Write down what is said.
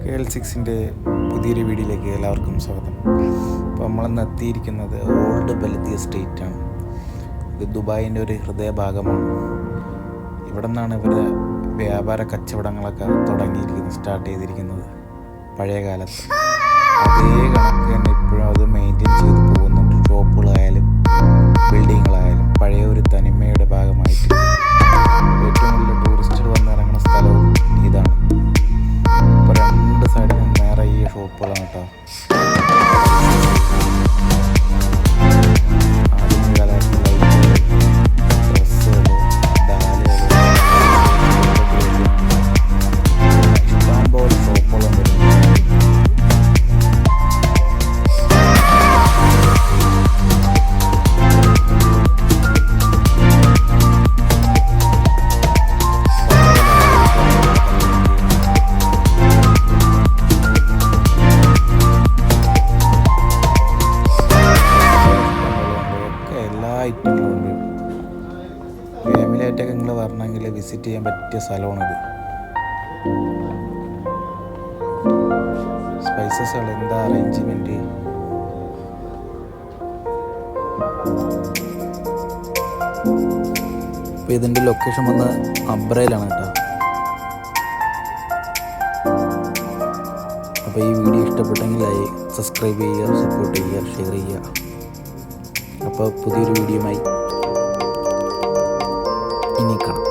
KL6-ൻ്റെ പുതിയൊരു വീഡിയോയിലേക്ക് എല്ലാവർക്കും സ്വാഗതം. അപ്പോൾ നമ്മളിന്ന് എത്തിയിരിക്കുന്നത് ഓൾഡ് ബൽദി എസ്റ്റേറ്റാണ്. ഇത് ദുബായിൻ്റെ ഒരു ഹൃദയഭാഗമാണ്. ഇവിടെ നിന്നാണ് ഇവരുടെ വ്യാപാര കച്ചവടങ്ങളൊക്കെ സ്റ്റാർട്ട് ചെയ്തിരിക്കുന്നത്. പഴയ കാലത്ത് അതേ കണക്ക് തന്നെ ഇപ്പോഴും അത് മെയിൻറ്റെയിൻ ചെയ്ത് പോകുന്നുണ്ട്. ഷോപ്പുകളായാലും ബിൽഡിങ്ങുകളായാലും പഴയ ഒരു തനിമയുടെ ഭാഗമായിട്ട് ഏറ്റവും വലിയ ടൂറിസ്റ്റുകൾ വന്നിറങ്ങുന്ന സ്ഥലവും ഇതാണ്. ഇപ്പോൾ രണ്ട് സൈഡിലും നിറയെ ഷോപ്പുകളാണ് കേട്ടോ. ഐറ്റങ്ങളുണ്ട്. ഫാമിലി ആയിട്ടൊക്കെ നിങ്ങൾ വരണമെങ്കിൽ വിസിറ്റ് ചെയ്യാൻ പറ്റിയ സ്ഥലമാണിത്. സ്പൈസസുകൾ എന്താ അറേഞ്ച്മെൻറ്റ്. ഇപ്പോൾ ഇതിൻ്റെ ലൊക്കേഷൻ വന്ന് അബ്രയിലാണ് കേട്ടോ. അപ്പോൾ ഈ വീഡിയോ ഇഷ്ടപ്പെട്ടെങ്കിൽ സബ്സ്ക്രൈബ് ചെയ്യുക, സപ്പോർട്ട് ചെയ്യുക, ഷെയർ ചെയ്യുക. അപ്പോൾ പുതിയൊരു വീഡിയോയുമായി ഇനി കാണാം.